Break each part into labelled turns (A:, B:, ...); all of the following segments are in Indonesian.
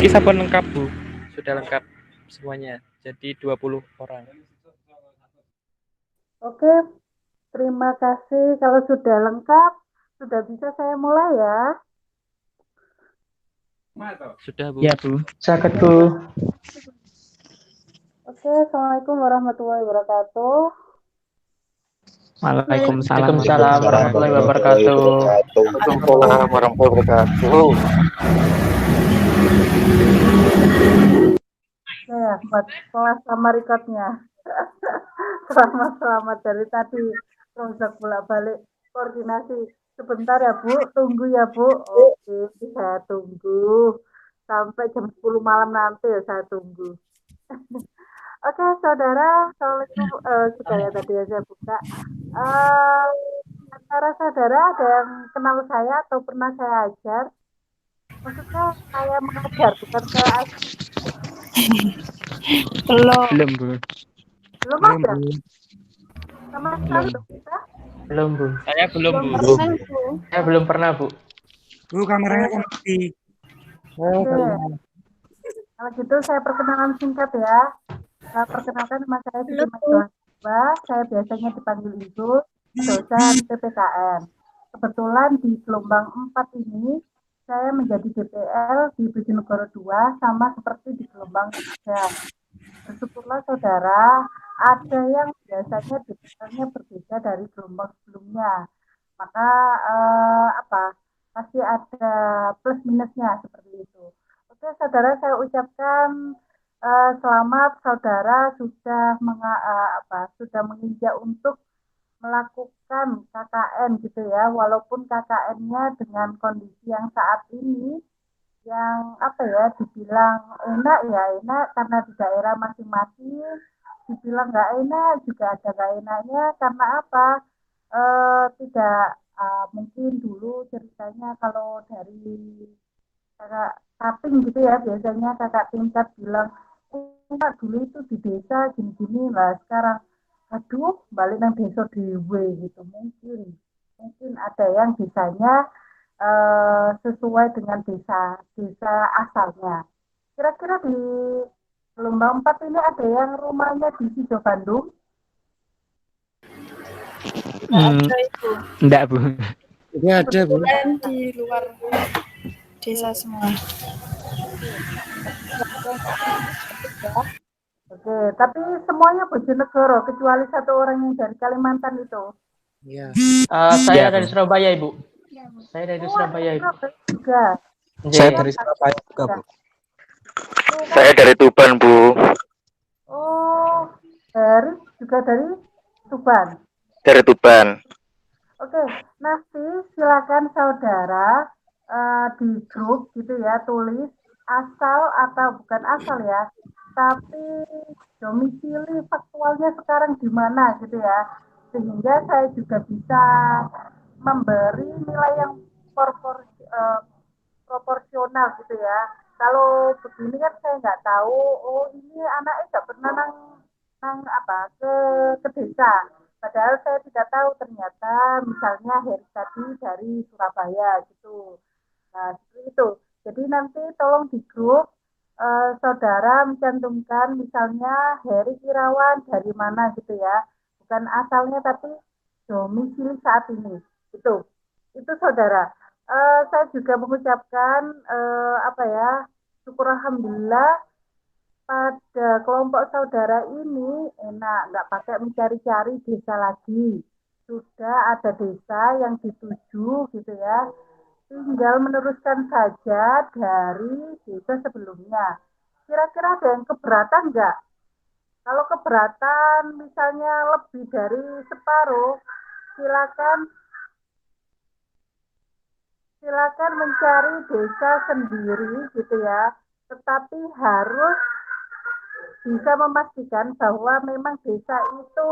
A: Ini sabun lengkap, Bu. Sudah lengkap semuanya. Jadi 20 orang.
B: Oke, terima kasih. Kalau sudah lengkap, sudah bisa saya mulai ya.
A: Sudah, Bu.
C: Ya, Bu. Sakit, Bu.
B: Oke, Assalamualaikum warahmatullahi wabarakatuh.
C: Waalaikumsalam warahmatullahi wabarakatuh.
D: Waalaikumsalam warahmatullahi wabarakatuh.
B: Ya, buat kelas sama recordnya. Selamat dari tadi. Proses bolak-balik koordinasi. Sebentar ya, Bu. Tunggu ya, Bu. Oke, saya tunggu. Sampai jam 10 malam nanti ya saya tunggu. Oke, saudara. Assalamualaikum. Sudah ya tadi ya saya buka. Antara saudara ada yang kenal saya atau pernah saya ajar? Maksudnya saya mengajar, bukan saya ajar.
C: Belum, Bu.
B: Belum ada? Sama sekali belum bisa?
C: Belum, Bu.
A: Saya belum, Bu.
C: Saya belum pernah, Bu.
E: Bu, kameranya kan mati.
B: Oke. Kalau gitu saya perkenalan singkat ya. Perkenalkan nama saya Siti Mahasiswa. Saya biasanya dipanggil Ibu, dosen PPKN. Kebetulan di gelombang 4 ini saya menjadi DPL di Bojonegoro 2 sama seperti di gelombang 3. Bersyukurlah saudara, ada yang biasanya DPL-nya berbeda dari gelombang sebelumnya. Maka pasti ada plus minusnya seperti itu. Oke, saudara, saya ucapkan selamat saudara sudah sudah menginjak untuk melakukan KKN gitu ya, walaupun KKN-nya dengan kondisi yang saat ini yang dibilang enak ya enak karena di daerah masing-masing, dibilang nggak enak juga ada nggak enaknya karena tidak mungkin dulu ceritanya kalau dari kakak cutting gitu ya, biasanya kakak tingkat bilang enggak dulu itu di desa gini-gini lah, sekarang aduh balik nang desa dewe gitu. Mungkin ada yang desanya sesuai dengan desa asalnya. Kira-kira di gelombang 4 ini ada yang rumahnya di Sido Bandung?
C: Enggak, Bu.
E: Jadi ada, Bu.
F: Di luar desa semua.
B: Oke, tapi semuanya Bojonegoro kecuali satu orang yang dari Kalimantan itu.
E: Iya.
C: Saya dari Surabaya, Ibu. Saya dari Surabaya, Ibu.
B: Juga.
E: Saya dari Surabaya juga, Bu.
D: Saya dari Tuban, Bu.
B: Oh, juga dari Tuban.
D: Dari Tuban.
B: Oke, nanti silakan saudara di grup gitu ya, tulis asal atau bukan asal ya, tapi domisili faktualnya sekarang di mana gitu ya, sehingga saya juga bisa memberi nilai yang proporsional gitu ya. Kalau begini kan saya nggak tahu, oh ini anaknya nggak pernah ke desa. Padahal saya tidak tahu ternyata misalnya Heri tadi dari Surabaya gitu. Nah, seperti itu. Jadi nanti tolong di grup saudara mencantumkan misalnya Heri Irawan dari mana gitu ya. Bukan asalnya tapi domisili saat ini. Itu saudara. Saya juga mengucapkan syukur alhamdulillah pada kelompok saudara ini enak, nggak pakai mencari-cari desa lagi. Sudah ada desa yang dituju gitu ya. Tinggal meneruskan saja dari desa sebelumnya. Kira-kira ada yang keberatan nggak? Kalau keberatan misalnya lebih dari separuh, silakan mencari desa sendiri gitu ya. Tetapi harus bisa memastikan bahwa memang desa itu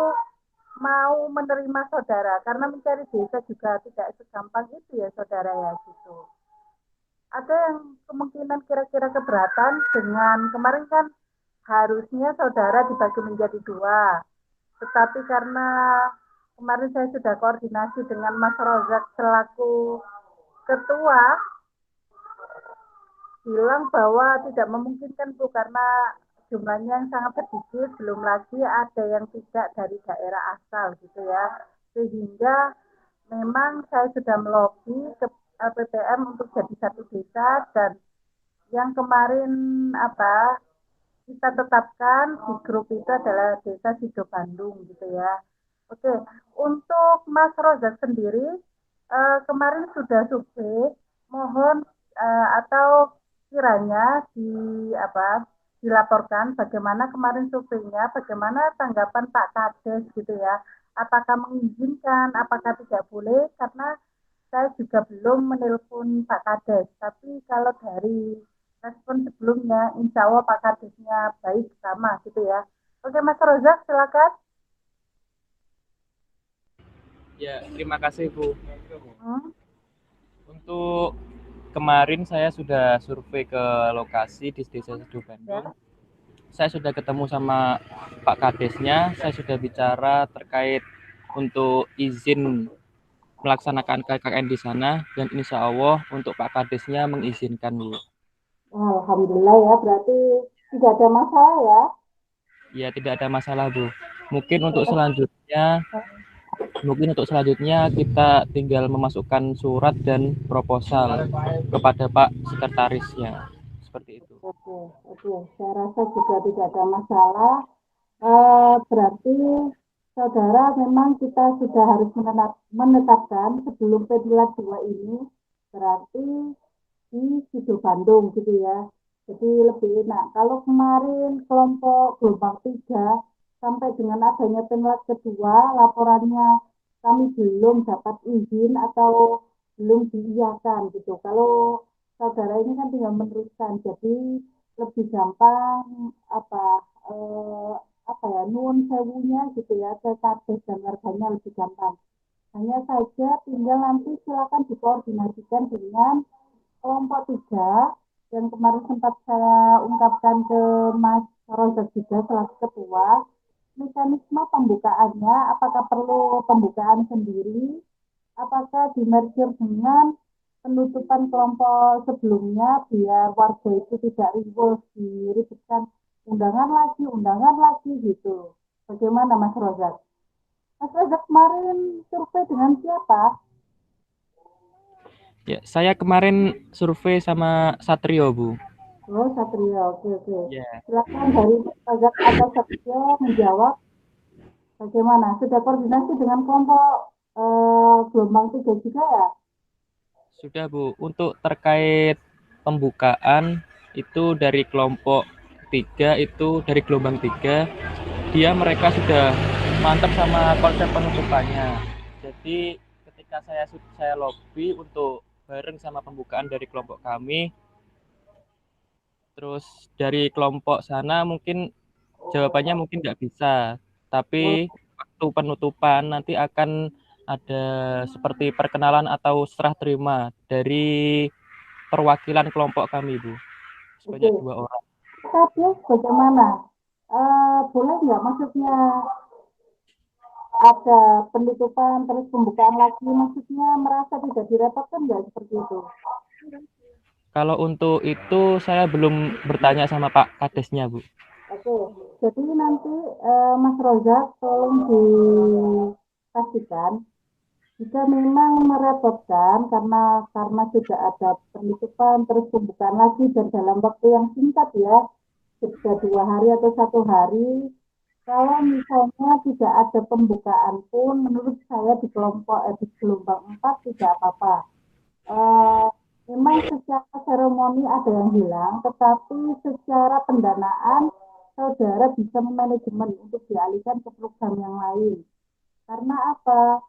B: mau menerima saudara, karena mencari desa juga tidak segampang itu ya saudara ya gitu. Ada yang kemungkinan kira-kira keberatan dengan kemarin kan harusnya saudara dibagi menjadi 2, tetapi karena kemarin saya sudah koordinasi dengan Mas Rozak selaku ketua, bilang bahwa tidak memungkinkan Bu karena jumlahnya yang sangat sedikit, belum lagi ada yang tidak dari daerah asal gitu ya. Sehingga memang saya sudah melobi ke LPPM untuk jadi satu desa dan yang kemarin kita tetapkan di grup itu adalah Desa Sido Bandung gitu ya. Oke, untuk Mas Rozak sendiri kemarin sudah survei, mohon atau kiranya dilaporkan bagaimana kemarin surveinya, bagaimana tanggapan Pak Kades gitu ya. Apakah mengizinkan, apakah tidak boleh, karena saya juga belum menelpon Pak Kades. Tapi kalau dari respon sebelumnya, insya Allah Pak Kadesnya baik sama gitu ya. Oke Mas Rozak, silakan.
A: Ya, terima kasih Bu. Untuk kemarin saya sudah survei ke lokasi di Desa Sido Bandung. Saya sudah ketemu sama Pak Kadesnya, saya sudah bicara terkait untuk izin melaksanakan KKN di sana dan insya Allah untuk Pak Kadesnya mengizinkan Bu.
B: Alhamdulillah ya, berarti tidak ada masalah ya.
A: Ya, tidak ada masalah Bu. Mungkin untuk selanjutnya kita tinggal memasukkan surat dan proposal kepada Pak Sekretarisnya. Seperti itu.
B: Oke. Saya rasa juga tidak ada masalah. Berarti saudara memang kita sudah harus menetapkan sebelum Pedilat 2 ini berarti di Sido Bandung gitu ya. Jadi lebih enak. Kalau kemarin kelompok gelombang 3 sampai dengan adanya Pedilat kedua laporannya kami belum dapat izin atau belum diiyakan gitu. Kalau saudara ini kan tinggal meneruskan, jadi lebih gampang nuwun sewunya gitu ya ke Kades dan warganya lebih gampang. Hanya saja tinggal nanti silakan dikoordinasikan dengan kelompok 3 yang kemarin sempat saya ungkapkan ke Mas Rozak juga selaku ketua. Mekanisme pembukaannya, apakah perlu pembukaan sendiri, apakah dimerger dengan penutupan kelompok sebelumnya biar warga itu tidak ribut diributkan undangan lagi gitu. Bagaimana Mas Rozak? Mas Rozak kemarin survei dengan siapa?
A: Ya, saya kemarin survei sama Satrio Bu.
B: Oh Satrio, oke.
A: Ya.
B: Silakan dari Mas Rozak atau Satrio menjawab bagaimana? Sudah koordinasi dengan kelompok gelombang 3 juga ya?
A: Sudah Bu. Untuk terkait pembukaan itu dari kelompok 3 itu dari gelombang 3 mereka sudah mantap sama konsep penutupannya. Jadi ketika saya lobby untuk bareng sama pembukaan dari kelompok kami, terus dari kelompok sana mungkin jawabannya mungkin nggak bisa, tapi waktu penutupan nanti akan ada seperti perkenalan atau serah terima dari perwakilan kelompok kami Bu, sebanyak 2 orang.
B: Tapi bagaimana? Boleh nggak maksudnya ada penutupan terus pembukaan lagi, maksudnya merasa tidak direpotkan nggak seperti itu?
A: Kalau untuk itu saya belum bertanya sama Pak Kadesnya Bu.
B: Oke, jadi nanti Mas Rozak tolong dipastikan jika memang merepotkan karena sudah ada penutupan terus pembukaan lagi dan dalam waktu yang singkat ya, sudah 2 hari atau 1 hari. Kalau misalnya tidak ada pembukaan pun, menurut saya di gelombang 4 tidak apa-apa. Memang secara seremoni ada yang hilang, tetapi secara pendanaan saudara bisa memanajemen untuk dialihkan ke program yang lain. Karena apa?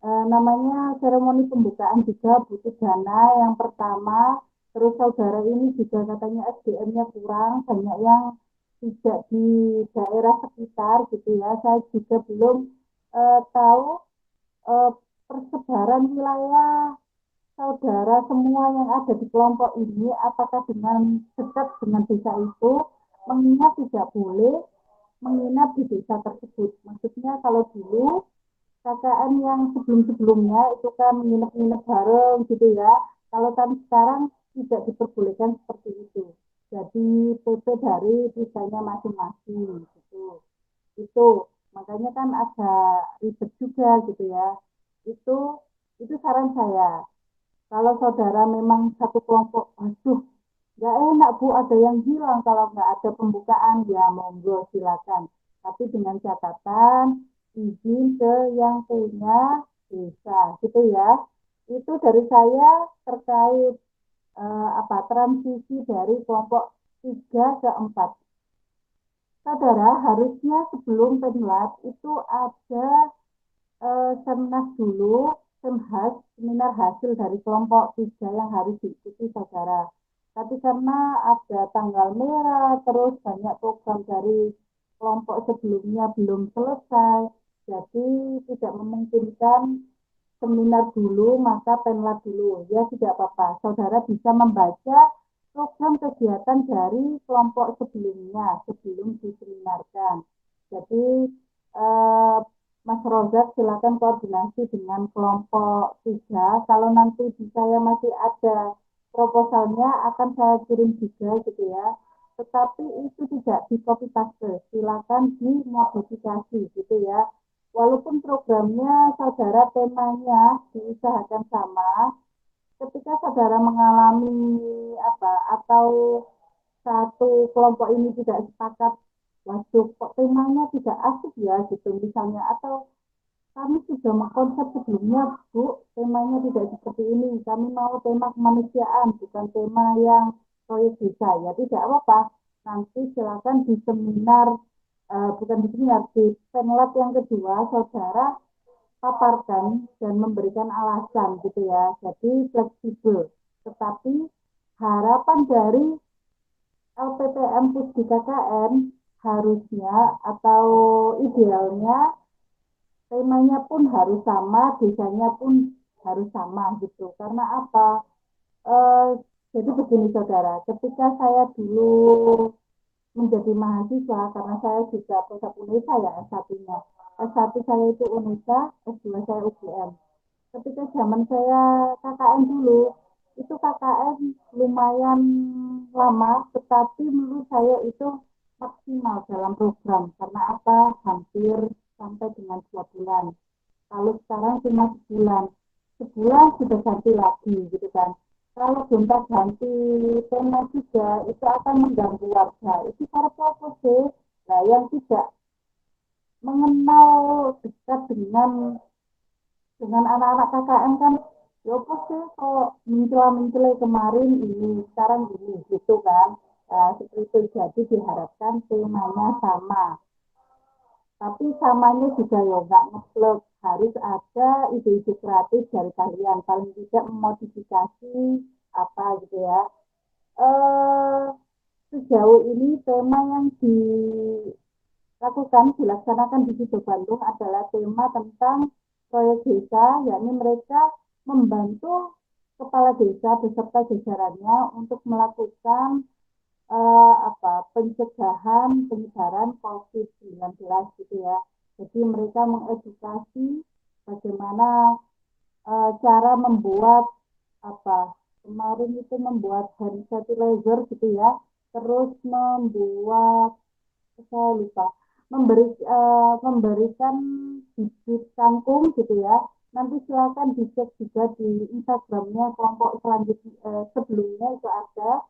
B: Namanya seremoni pembukaan juga butuh dana yang pertama, terus saudara ini juga katanya SDM-nya kurang, banyak yang tidak di daerah sekitar gitu ya. Saya juga belum tahu persebaran wilayah saudara semua yang ada di kelompok ini, apakah dengan dekat dengan desa itu, mengingat tidak boleh menginap di desa tersebut. Maksudnya kalau dulu KKN yang sebelum-sebelumnya itu kan nginep-nginep bareng gitu ya. Kalau kan sekarang tidak diperbolehkan seperti itu. Jadi PP dari desainnya masing-masing gitu. Itu makanya kan agak ribet juga gitu ya. Itu saran saya. Kalau saudara memang satu kelompok, aduh, nggak enak Bu, ada yang hilang kalau nggak ada pembukaan, ya monggo silakan. Tapi dengan catatan izin ke yang punya desa, gitu ya. Itu dari saya terkait transisi dari kelompok 3 ke 4. Saudara, harusnya sebelum penlat itu ada Semnas dulu, seminar hasil dari kelompok 3 yang harus diikuti saudara. Tapi karena ada tanggal merah, terus banyak program dari kelompok sebelumnya belum selesai, jadi tidak memungkinkan seminar dulu, maka penlat dulu. Ya tidak apa-apa, saudara bisa membaca program kegiatan dari kelompok sebelumnya, sebelum diseminarkan. Jadi, Mas Rozak silakan koordinasi dengan kelompok 3. Kalau nanti di saya masih ada proposalnya akan saya kirim juga gitu ya. Tetapi itu tidak di copy paste, silakan dimodifikasi gitu ya. Walaupun programnya saudara temanya diusahakan sama, ketika saudara mengalami atau satu kelompok ini tidak sepakat, waduh kok temanya tidak asik ya gitu misalnya, atau kami sudah mengkonsep sebelumnya Bu, temanya tidak seperti ini, kami mau tema kemanusiaan bukan tema yang proyek desa, ya tidak apa-apa, nanti silakan di seminar bukan di seminar, di penlat yang kedua saudara paparkan dan memberikan alasan gitu ya, jadi fleksibel. Tetapi harapan dari LPPM Pusdi KKN harusnya atau idealnya temanya pun harus sama, desanya pun harus sama gitu. Karena apa? Jadi begini saudara, ketika saya dulu menjadi mahasiswa, karena saya juga pusat UNESA ya S1-nya. S1 saya itu UNESA, S2 saya UGM. Ketika zaman saya KKN dulu, itu KKN lumayan lama, tetapi menurut saya itu maksimal dalam program. Karena apa? Hampir sampai dengan 2 bulan. Kalau sekarang cuma sebulan. Sebulan sudah ganti lagi gitu kan. Kalau gonta ganti tema juga itu akan mengganggu warga. Itu para pokoknya. Nah, yang tidak mengenal dekat dengan anak-anak KKN kan, ya apa sih kok mencela-mencela kemarin ini, sekarang ini gitu kan. Nah, seperti itu, jadi diharapkan temanya sama. Tapi samanya juga ya nggak ngeplek, harus ada ide-ide kreatif dari kalian, paling tidak memodifikasi apa gitu ya. Sejauh ini tema yang dilaksanakan di Sido Bandung adalah tema tentang proyek desa, yakni mereka membantu kepala desa beserta jajarannya untuk melakukan pencegahan penyebaran COVID-19 gitu ya. Jadi mereka mengedukasi bagaimana cara membuat kemarin itu membuat hand sanitizer gitu ya. Terus membuat saya lupa memberikan bibit kangkung gitu ya. Nanti silakan dicek juga di Instagramnya kelompok selanjutnya sebelumnya itu ada.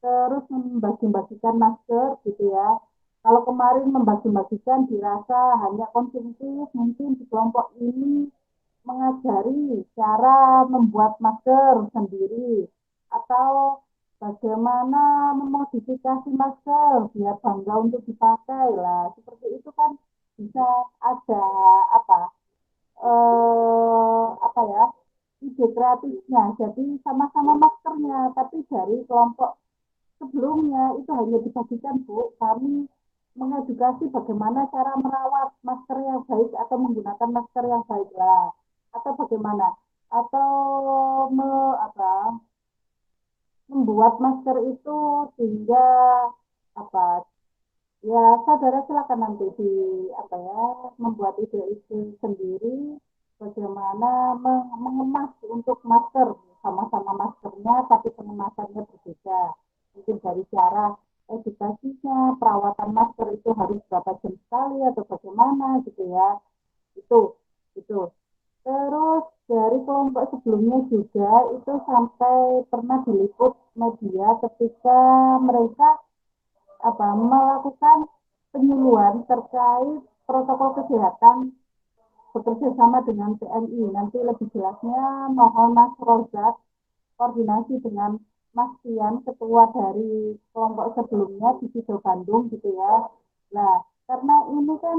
B: Terus membagi-bagikan masker gitu ya. Kalau kemarin membagi-bagikan dirasa hanya konsumtif, mungkin di kelompok ini mengajari cara membuat masker sendiri atau bagaimana memodifikasi masker biar bangga untuk dipakai lah. Seperti itu kan bisa ada ide kreatifnya. Jadi sama-sama maskernya, tapi dari kelompok sebelumnya itu hanya dibagikan Bu, kami mengedukasi bagaimana cara merawat masker yang baik atau menggunakan masker yang baik lah, atau bagaimana, atau membuat masker itu sehingga ya saudara silakan nanti membuat ide-ide sendiri bagaimana mengemas untuk masker sama-sama maskernya, tapi pengemasannya berbeda. Mungkin dari cara edukasinya, perawatan masker itu harus berapa jam sekali atau bagaimana gitu ya. Itu. Terus dari kelompok sebelumnya juga itu sampai pernah diliput media ketika mereka melakukan penyuluhan terkait protokol kesehatan bekerja sama dengan TNI. Nanti lebih jelasnya mohon Mas Rozak koordinasi dengan Mas Tian, ketua dari kelompok sebelumnya di Sido Bandung gitu ya. Nah, karena ini kan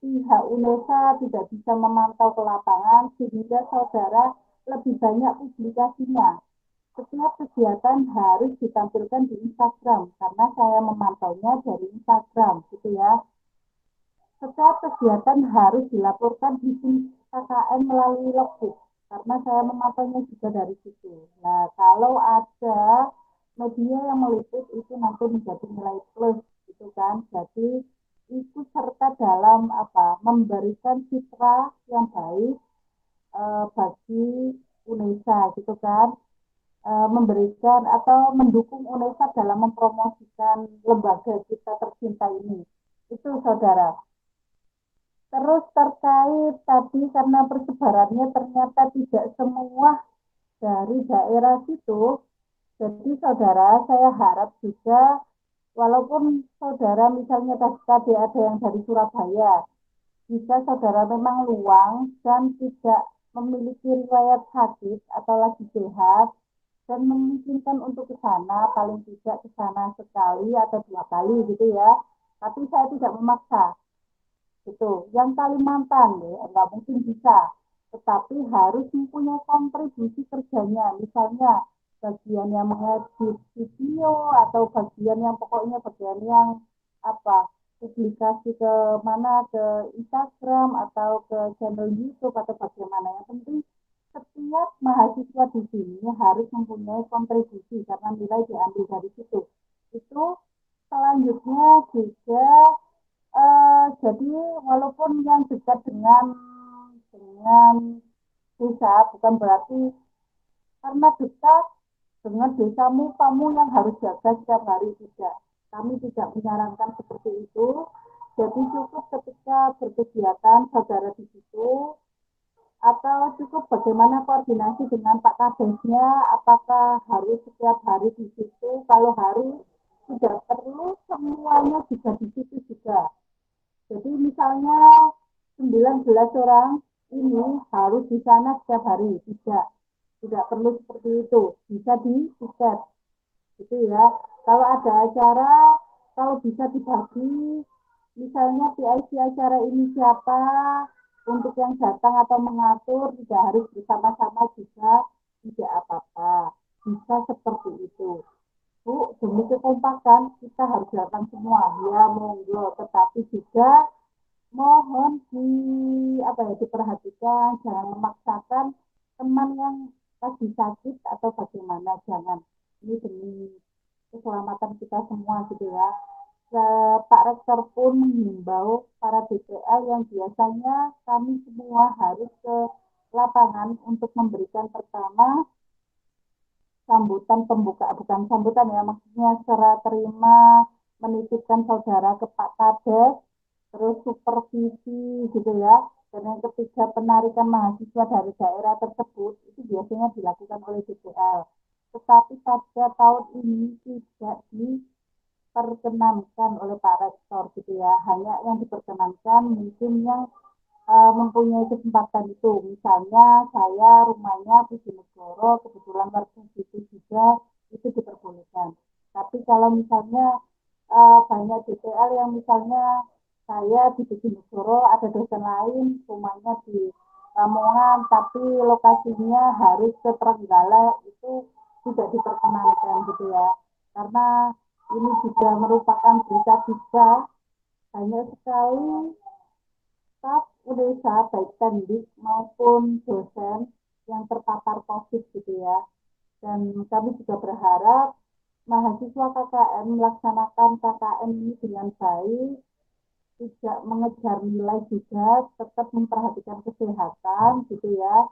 B: pihak UNESA tidak bisa memantau ke lapangan sehingga saudara lebih banyak publikasinya. Setiap kegiatan harus ditampilkan di Instagram karena saya memantaunya dari Instagram gitu ya. Setiap kegiatan harus dilaporkan di KKN melalui logbook karena saya memantaunya juga dari situ. Nah, kalau ada media yang meliput itu nanti menjadi nilai plus gitu kan. Jadi ikut serta dalam memberikan citra yang baik bagi UNESA gitu kan. Memberikan atau mendukung UNESA dalam mempromosikan lembaga kita tercinta ini. Itu saudara. Terus terkait tadi karena persebarannya ternyata tidak semua dari daerah situ, jadi saudara saya harap juga walaupun saudara misalnya tadi ada yang dari Surabaya, jika saudara memang luang dan tidak memiliki riwayat sakit atau lagi sehat dan memungkinkan untuk ke sana, paling tidak ke sana sekali atau 2 kali gitu ya. Tapi saya tidak memaksa. Gitu. Yang Kalimantan ya, nggak mungkin bisa, tetapi harus mempunyai kontribusi kerjanya. Misalnya bagian yang mengedit video atau bagian yang pokoknya bagian yang publikasi ke mana ke Instagram atau ke channel YouTube atau bagaimana. Yang penting setiap mahasiswa di sini harus mempunyai kontribusi karena nilai diambil dari situ. Itu selanjutnya juga jadi walaupun yang dekat dengan desa bukan berarti karena dekat dengan desamu kamu yang harus jaga setiap hari, tidak. Kami tidak menyarankan seperti itu. Jadi cukup ketika berkegiatan saudara di situ atau cukup bagaimana koordinasi dengan Pak Kadesnya, apakah harus setiap hari di situ, kalau harus tidak perlu semuanya juga di situ juga. Jadi misalnya 19 orang ini harus di sana setiap hari, tidak perlu seperti itu, bisa di tiket gitu ya. Kalau ada acara, kalau bisa dibagi, misalnya PIC acara ini siapa untuk yang datang atau mengatur, tidak harus bersama-sama juga, tidak apa-apa, bisa seperti itu. Bu, demi kekompakan kita harus datang semua, ya monggo, tetapi juga mohon diperhatikan, jangan memaksakan teman yang lagi sakit atau bagaimana, jangan. Ini demi keselamatan kita semua gitu ya. Pak Rektor pun menghimbau para DPL yang biasanya kami semua harus ke lapangan untuk memberikan pertama sambutan pembuka, bukan sambutan ya, maksudnya serah terima menitipkan saudara ke Pak Kades, terus supervisi gitu ya. Dan yang ketiga penarikan mahasiswa dari daerah tersebut itu biasanya dilakukan oleh DPL. Tetapi pada tahun ini tidak diperkenankan oleh Pak Rektor gitu ya. Hanya yang diperkenankan mungkin yang mempunyai kesempatan itu. Misalnya saya rumahnya Bojonegoro, kebetulan warga situ juga itu diperbolehkan. Tapi kalau misalnya banyak DPL yang misalnya saya di Bojonegoro, ada dosen lain rumahnya di Lamongan, tapi lokasinya harus ke Trenggalek, itu tidak diperkenankan gitu ya. Karena ini juga merupakan berita juga banyak sekali staf UNESA baik pendidik maupun dosen yang terpapar COVID gitu ya. Dan kami juga berharap mahasiswa KKN melaksanakan KKN ini dengan baik, tidak mengejar nilai juga, tetap memperhatikan kesehatan gitu ya.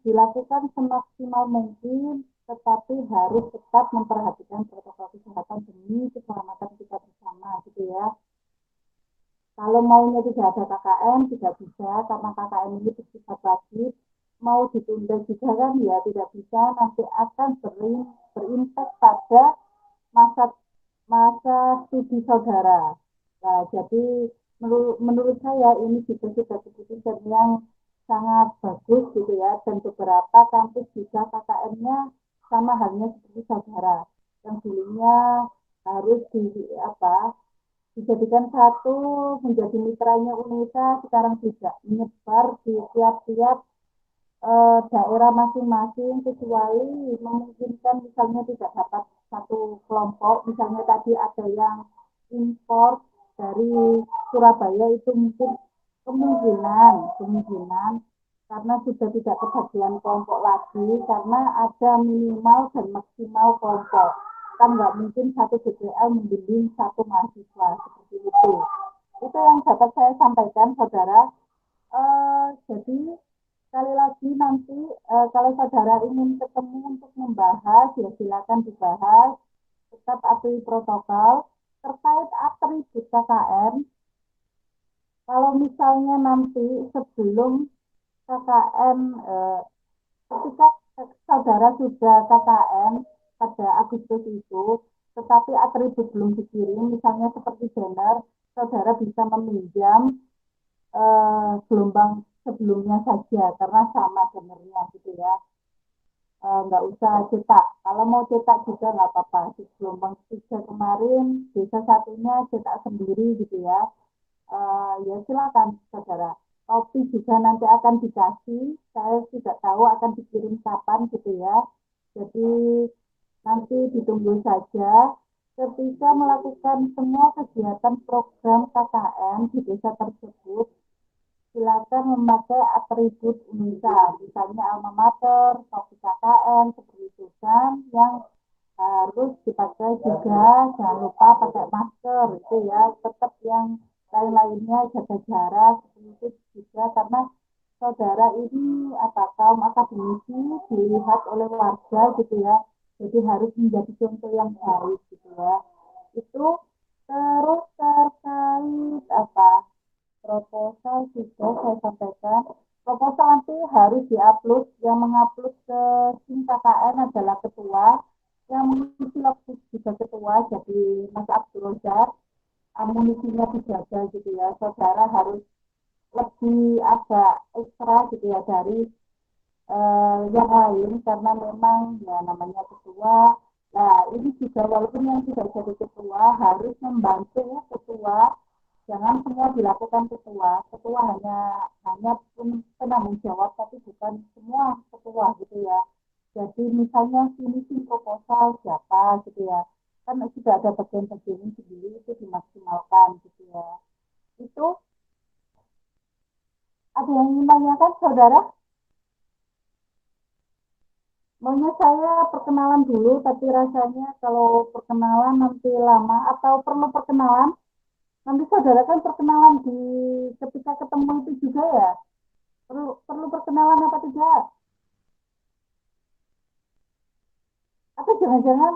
B: dilakukan semaksimal mungkin, tetapi harus tetap memperhatikan protokol kesehatan demi keselamatan kita bersama, gitu ya. Kalau maunya tidak ada KKN, tidak bisa, karena KKN ini bersifat wajib. Mau ditunda juga kan ya tidak bisa, nanti akan berimpact pada masa studi saudara. Nah, jadi menurut saya ini juga sudah keputusan yang sangat bagus gitu ya, dan beberapa kampus juga KKN-nya sama halnya seperti saudara yang dulunya harus dijadikan satu menjadi mitranya UNESA, sekarang tidak, menyebar di tiap-tiap daerah masing-masing, kecuali memungkinkan misalnya tidak dapat satu kelompok, misalnya tadi ada yang impor dari Surabaya, itu mungkin kemungkinan karena sudah tidak kebagian kelompok lagi, karena ada minimal dan maksimal kelompok, kan nggak mungkin satu DPL membimbing satu mahasiswa seperti itu yang dapat saya sampaikan saudara. Jadi sekali lagi nanti kalau saudara ingin ketemu untuk membahas, ya silakan dibahas, tetap patuhi protokol terkait atribut KKN. Kalau misalnya nanti sebelum KKN, ketika saudara sudah KKN pada Agustus itu, tetapi atribut belum dikirim, misalnya seperti banner, saudara bisa meminjam gelombang sebelumnya saja, karena sama bannernya gitu ya. Nggak usah cetak. Kalau mau cetak juga nggak apa-apa. Di gelombang 3 kemarin, desa satunya cetak sendiri gitu ya. Ya silakan saudara. Kopi juga nanti akan dikasih. Saya tidak tahu akan dikirim kapan gitu ya. Jadi nanti ditunggu saja. Ketika melakukan semua kegiatan program KKN di desa tersebut, silakan memakai atribut UNESA, misalnya alma mater, topi KKN, seperti itu kan, yang harus dipakai juga. Jangan lupa pakai masker, itu ya. Tetap yang lain-lainnya jaga jarak, seperti itu juga, karena saudara ini kaum akademisi dilihat oleh warga gitu ya. Jadi harus menjadi contoh yang baik gitu ya. Itu terus terkait proposal juga saya sampaikan. Proposal nanti harus diupload, yang mengupload ke SIM KKN adalah ketua, yang mengisi waktu juga ketua, jadi Mas Abdul Rozak. Amunisinya dijaga gitu ya, saudara harus lebih agak ekstra gitu ya dari yang lain, karena memang ya namanya ketua. Nah ini juga walaupun yang tidak jadi ketua harus membantu ketua, jangan semua dilakukan ketua hanya penanggung jawab, tapi bukan semua ketua gitu ya. Jadi misalnya finishing proposal siapa gitu ya, kan sudah ada bagian-bagian sendiri, itu dimaksimalkan gitu ya. Itu ada yang ingin tanyakan saudara? Maunya saya perkenalan dulu, tapi rasanya kalau perkenalan nanti lama, atau perlu perkenalan? Nanti saudara kan perkenalan di ketika ketemu itu juga ya? Perlu perkenalan apa tidak? Atau jangan-jangan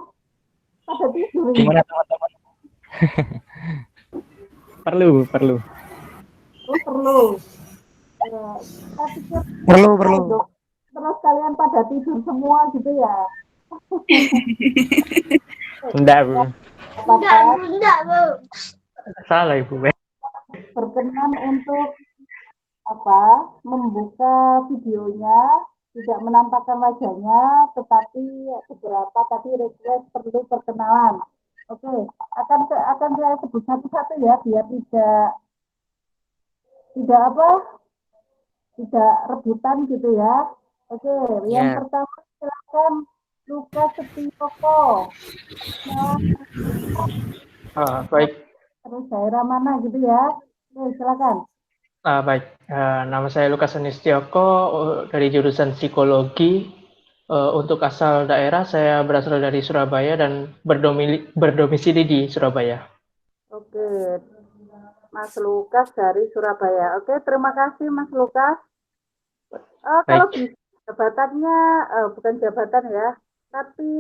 B: pada tidur?
A: Gimana teman-teman? perlu.
B: Oh, perlu.
E: Perlu.
B: Terus kalian pada tidur semua gitu ya?
A: Enggak, Bu.
B: Enggak, Bu.
A: Salah, Ibu.
B: Berkenan untuk membuka videonya, tidak menampakkan wajahnya, tetapi beberapa tadi request perlu perkenalan. Oke, akan saya sebut satu-satu ya, biar tidak rebutan gitu ya. Oke, yang pertama silakan Lukas Setioko.
C: Baik.
B: Terus daerah mana gitu ya? Oke, silakan.
C: Baik, nama saya Lukas Setioko dari jurusan psikologi. Untuk asal daerah, saya berasal dari Surabaya dan berdomisili di Surabaya.
B: Oke, Mas Lukas dari Surabaya. Oke, terima kasih Mas Lukas. Kalau
C: Baik.
B: bisa jabatannya bukan jabatan ya, tapi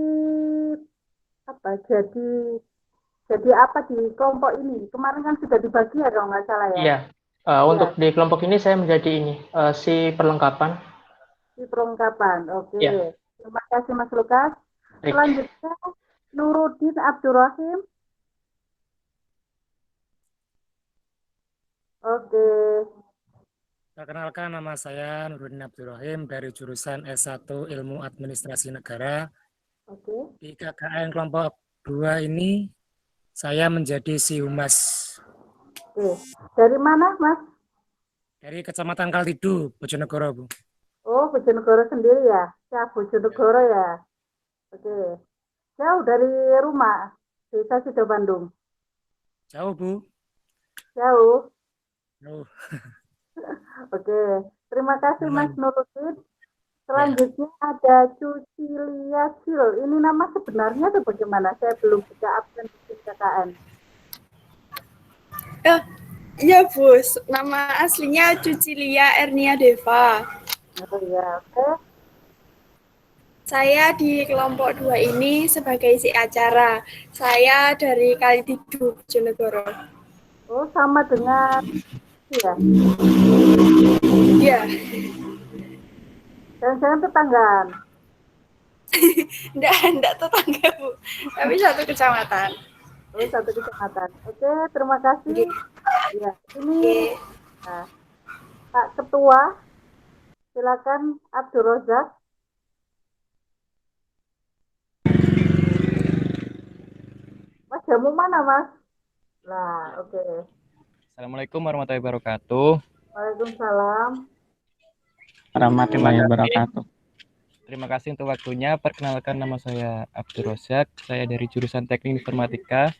B: apa? Jadi apa di kelompok ini? Kemarin kan sudah dibagi ya kalau nggak salah ya.
C: Iya.
B: Ya,
C: Untuk di kelompok ini saya menjadi ini si perlengkapan.
B: di perlengkapan. Oke.
C: Ya.
B: Terima kasih Mas Lukas.
C: Baik.
B: Selanjutnya Nuruddin Abdurrahim. Oke.
E: Perkenalkan, nama saya Nuruddin Abdurrahim dari jurusan S1 Ilmu Administrasi Negara.
B: Oke.
E: Di KKN kelompok 2 ini saya menjadi si humas
B: Oke. Dari mana, Mas?
E: dari Kecamatan Kaltidu, Bojonegoro, Bu.
B: Oh, Bojonegoro sendiri ya? Ya, Bojonegoro ya. Oke. Jauh dari rumah, Desa Sido Bandung.
E: Jauh, Bu.
B: Jauh.
E: Jauh.
B: Oke. Terima kasih Mas
E: Lumayan.
B: Nuruddin. Selanjutnya ada Cucilia Cil. Ini nama sebenarnya atau bagaimana? Saya belum bisa absen di KKN.
F: Iya, Bu. Nama aslinya Cucilia Ernia Deva.
B: Oh ya, oke.
F: Saya di kelompok 2 ini sebagai si acara. Saya dari Kalitidu, Bojonegoro.
B: Oh, sama dengan ya.
F: Iya.
B: Jangan-jangan tetanggaan.
F: Enggak tetangga, Bu. Tapi satu kecamatan.
B: Oh, satu kecamatan. Oke, terima kasih. Ya, ini nah, Pak Ketua, silakan Abdul Rozak. Mas jamu mana, Mas? Nah, oke.
A: Assalamualaikum warahmatullahi wabarakatuh.
B: Waalaikumsalam.
C: Warahmatullahi wabarakatuh.
A: Terima kasih untuk waktunya. Perkenalkan, nama saya Abdul Rozak. Saya dari jurusan Teknik Informatika.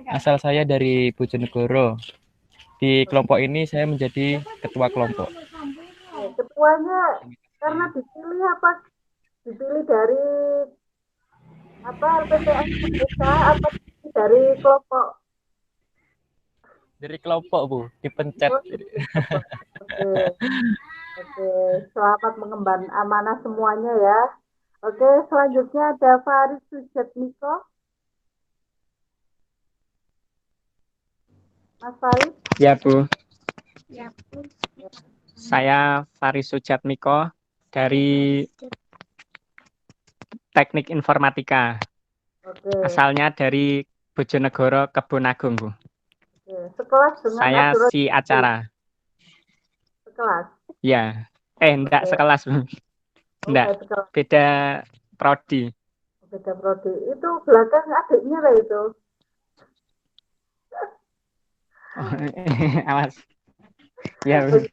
A: Asal saya dari Bojonegoro. Di kelompok ini saya menjadi ketua kelompok.
B: Ketuanya karena dipilih apa? Dipilih dari apa LPPS desa apa dari kelompok?
A: Dari kelompok, Bu, dipencet.
B: Oh, oke. Oke, selamat mengemban amanah semuanya ya. Oke, selanjutnya ada Faris Sujatmiko. Mas Faris.
C: Ya, Bu. Saya Faris Sujatmiko dari Teknik Informatika.
B: Oke.
C: Asalnya dari Bojonegoro, Kebonagung, Bu.
B: Oke. Sekelas dengan
C: Saya
B: Abdul
C: si acara.
B: Sekelas.
C: Ya. Enggak sekelas, Bu. Enggak.
B: Sekelas.
C: Beda prodi.
B: Beda prodi. Itu belakang adiknya lah itu.
C: Awas. Ya, Bu.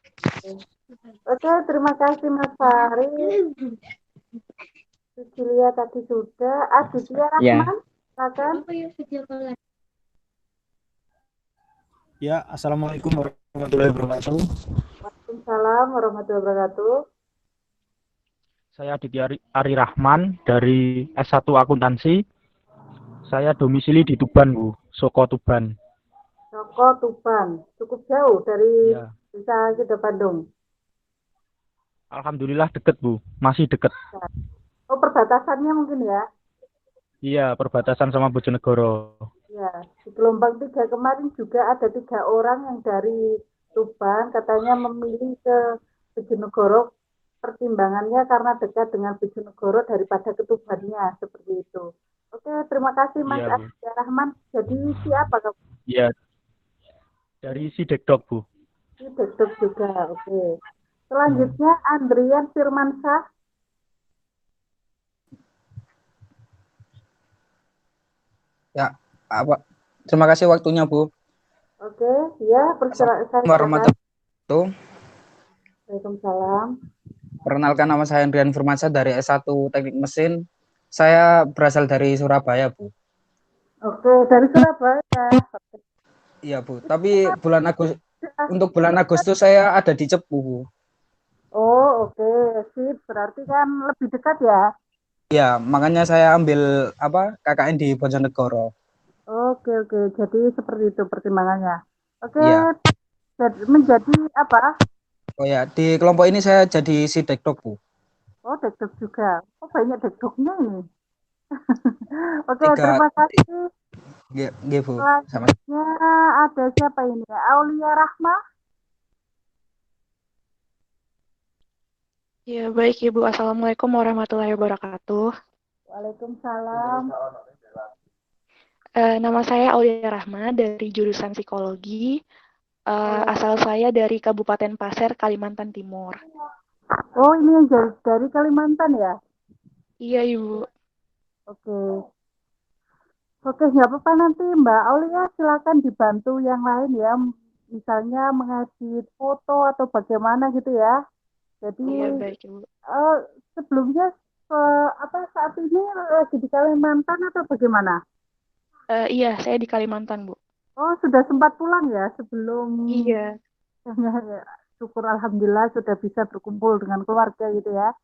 B: Oke, terima kasih Mas Faris. Cecilia tadi sudah. Aditya Rahman, silakan.
G: Ya, Assalamualaikum warahmatullahi wabarakatuh.
B: Waalaikumsalam warahmatullahi wabarakatuh.
G: Saya Aditya Ari Rahman dari S1 Akuntansi. Saya domisili di Tuban, Bu. Soko Tuban.
B: Soko Tuban. Cukup jauh dari
G: Ya.
B: Desa Sido Bandung.
G: Alhamdulillah deket, Bu. Masih deket.
B: Oh, perbatasannya mungkin ya?
G: Iya, perbatasan sama Bojonegoro.
B: Ya, di gelombang 3 kemarin juga ada 3 orang yang dari Tuban katanya memilih ke Bojonegoro, pertimbangannya karena dekat dengan Bojonegoro daripada ke Tubannya, seperti itu. Oke, terima kasih Mas
G: Iya, Bu.
B: Aditya Rahman. Jadi siapa kamu?
G: Iya. Dari Sidekdok, Bu.
B: Si Dekdok juga, oke. Selanjutnya Andrian Firmansyah.
H: Ya, apa? Terima kasih waktunya, Bu.
B: Oke, ya,
H: Assalamualaikum warahmatullahi wabarakatuh.
B: Waalaikumsalam.
H: Perkenalkan, nama saya Andrian Firmansyah dari S1 Teknik Mesin. Saya berasal dari Surabaya, Bu.
B: Oke, dari Surabaya.
H: Iya, Bu. Tapi untuk bulan Agustus saya ada di Cepu, Bu.
B: Oh, oke, sip. Berarti kan lebih dekat ya?
H: Ya, makanya saya ambil KKN di Bojonegoro.
B: Oke, jadi seperti itu pertimbangannya. Oke,
H: Iya.
B: menjadi apa?
H: Oh ya, di kelompok ini saya jadi si dekdok, Bu.
B: Oh, dekdok juga. Oh, banyak dekdoknya ini. Oke,
H: Tiga,
B: terima kasih.
H: nggih, Bu. Sama.
B: Selanjutnya ada siapa ini? Aulia Rahma.
I: Ya, baik Ibu. Assalamualaikum warahmatullahi wabarakatuh.
B: Waalaikumsalam.
I: Nama saya Aulia Rahma dari jurusan psikologi. Asal saya dari Kabupaten Pasir, Kalimantan Timur.
B: Oh, ini yang dari Kalimantan ya?
I: Iya, Ibu.
B: Oke. Oke, nggak apa-apa nanti Mbak Aulia silakan dibantu yang lain ya. Misalnya mengedit foto atau bagaimana gitu ya. Jadi
I: Iya, baik Ibu.
B: sebelumnya saat ini lagi di Kalimantan atau bagaimana?
I: Iya, saya di Kalimantan, Bu.
B: Oh, sudah sempat pulang ya sebelum.
I: Iya.
B: Syukur alhamdulillah sudah bisa berkumpul dengan keluarga gitu ya.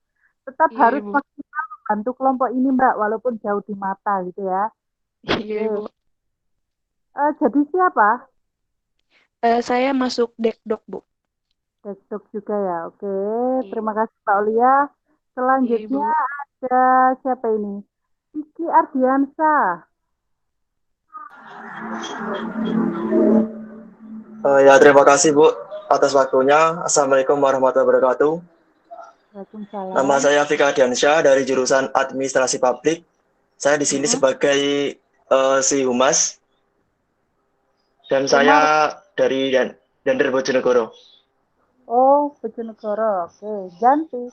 B: Tetap
I: Iya,
B: harus
I: Ibu.
B: maksimal membantu kelompok ini Mbak, walaupun jauh di mata gitu ya.
I: Iya, Ibu.
B: Jadi siapa?
I: Saya masuk dekdok, Bu.
B: Dekdok juga ya. Oke,
I: Iya.
B: terima kasih Mbak Aulia. Selanjutnya
I: Iya,
B: ada siapa ini? Kiki Ardiansa.
J: Ya, terima kasih Bu atas waktunya. Assalamualaikum warahmatullahi wabarakatuh.
B: Waalaikumsalam.
J: Nama saya Fika Ardiansyah dari jurusan Administrasi Publik. Saya di sini sebagai si Humas. Dan saya dari Dander Bojonegoro.
B: Oh, Bojonegoro. Oke, ganti.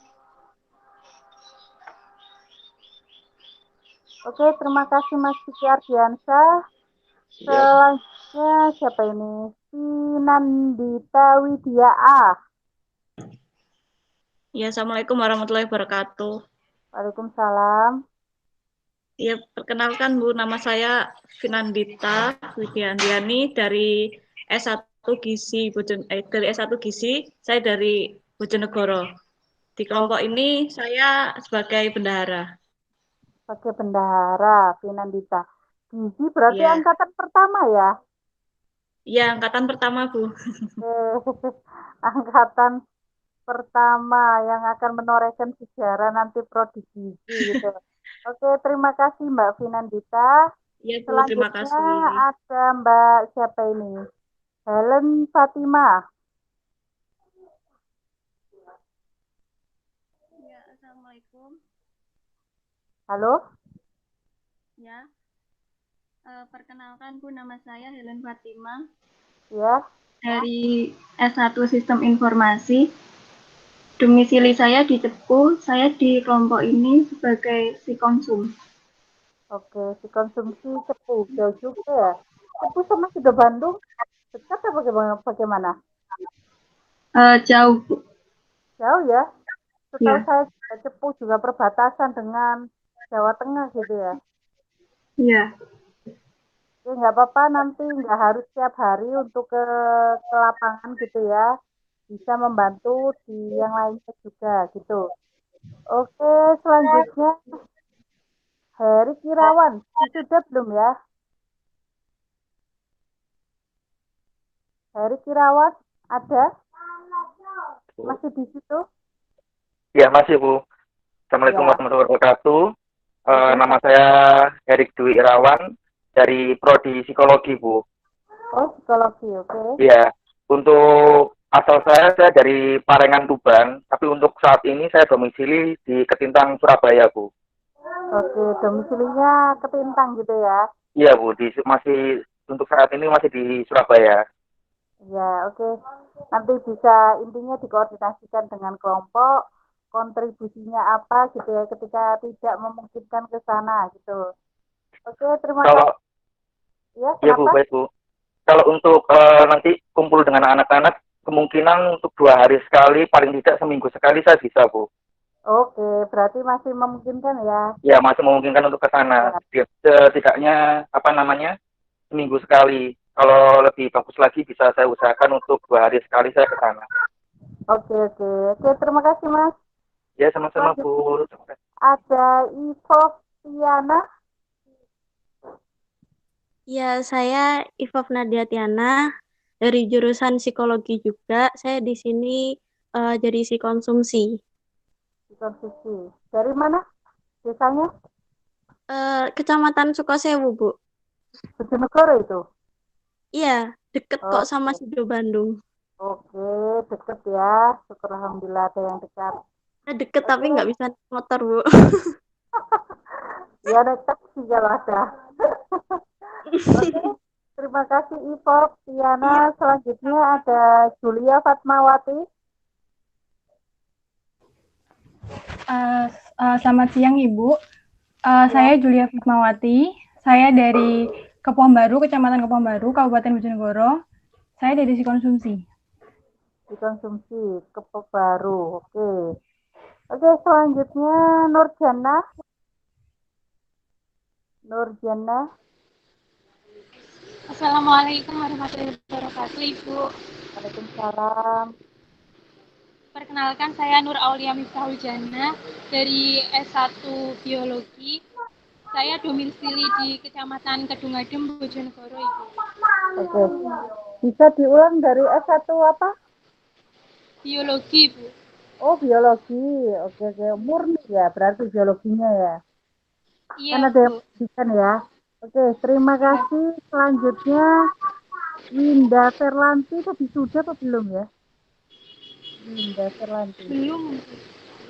B: Oke, terima kasih Mas Kiki Ardiansyah. Selanjutnya siapa ini? Sinandita Widya A.
K: Ya, Assalamualaikum warahmatullahi wabarakatuh.
B: Waalaikumsalam.
K: Ya, perkenalkan Bu, nama saya Finandita Widyandiani dari S1 Gizi dari S1 Gizi, saya dari Bojonegoro. Di kelompok ini saya sebagai bendahara.
B: Sebagai bendahara, Finandita. Gizi berarti
K: Ya.
B: angkatan pertama ya?
K: Iya, angkatan pertama, Bu.
B: Angkatan pertama yang akan menorehkan sejarah nanti prodi gizi gitu. Oke, terima kasih Mbak Finandita.
K: Iya, Bu, terima
B: Selanjutnya
K: kasih.
B: ada Mbak siapa ini? Helen Fatima.
K: Ya, Assalamualaikum.
B: Halo?
K: Ya. Perkenalkan Bu, nama saya Helen Fatima.
B: Ya.
K: Dari S1 Sistem Informasi. Domisili saya di Cepu, saya di kelompok ini sebagai psikonsum.
B: Oke, si konsumsi Cepu, jauh juga ya. Cepu sama Sido Bandung, dekat apa bagaimana?
K: Jauh, Bu.
B: Jauh ya? Setahu
K: Ya.
B: saya Cepu juga perbatasan dengan Jawa Tengah gitu ya?
K: Iya.
B: Ya nggak apa-apa, nanti nggak harus setiap hari untuk ke lapangan gitu ya. Bisa membantu di yang lainnya juga gitu. Oke, selanjutnya Heri Kirawan. Sudah belum ya? Heri Kirawan ada? Masih di situ?
D: Ya, masih Bu. Assalamualaikum
B: Ya.
D: warahmatullahi wabarakatuh. Nama saya Erik Dwi Irawan dari Prodi Psikologi, Bu.
B: Oh, psikologi, oke.
D: Iya, untuk asal saya dari Parengan, Tuban, tapi untuk saat ini saya domisili di Ketintang, Surabaya, Bu.
B: Oke, domisilinya Ketintang gitu ya?
D: Iya, Bu, masih untuk saat ini masih di Surabaya.
B: Ya, oke. Nanti bisa intinya dikoordinasikan dengan kelompok, kontribusinya apa gitu ya ketika tidak memungkinkan ke sana gitu. Oke, terima kasih. Ya,
D: Iya, Bu,
B: kenapa?
D: baik, Bu. Kalau untuk nanti kumpul dengan anak-anak, kemungkinan untuk 2 hari sekali, paling tidak seminggu sekali saya bisa, Bu.
B: Oke, berarti masih memungkinkan ya?
D: Ya, masih memungkinkan untuk ke sana.
B: Ya.
D: Setidaknya, seminggu sekali. Kalau lebih bagus lagi, bisa saya usahakan untuk 2 hari sekali saya ke sana.
B: Oke, terima kasih Mas.
D: Ya, sama-sama, Bu.
B: Ada Ivo Tiana.
L: Ya, saya Ivov Nadia Tiana dari jurusan psikologi juga. Saya di sini dari si konsumsi.
B: Dikonsumsi. Dari mana desanya?
L: Kecamatan Sukosewu, Bu.
B: Bojonegoro itu?
L: Iya, deket
B: Oh,
L: kok sama Sido Bandung.
B: oke, deket ya. Syukur alhamdulillah ada yang dekat.
L: Deket tapi
B: Oke,
L: nggak bisa naik motor, Bu.
B: ya naik taksi kalau ada. Oke, terima kasih Ipop, Tiana. Selanjutnya ada Julia Fatmawati.
M: Selamat siang Ibu.
B: Ya.
M: Saya Julia Fatmawati. Saya dari Kepuang Baru, Kecamatan Kepuang Baru, Kabupaten Bojonegoro. Saya dari si konsumsi.
B: Dikonsumsi Kepo Baru. Oke. Oke, selanjutnya Nurjana. Nurjana.
N: Assalamualaikum warahmatullahi wabarakatuh, Ibu.
B: Waalaikumsalam.
N: Perkenalkan, saya Nur Aulia Miftahujana dari S1 Biologi. Saya domisili di Kecamatan Kedungadem, Bojonegoro, Ibu.
B: Oke. Bisa diulang dari S1 apa?
N: Biologi, Bu.
B: Oh, biologi. Oke, oke. Murni ya, berarti biologinya ya.
N: Iya,
B: Kan ada yang
N: Bu.
B: pendidikan ya. Oke, terima kasih. Selanjutnya Winda Ferlanti tadi sudah atau belum ya? Winda Ferlanti.
N: Belum.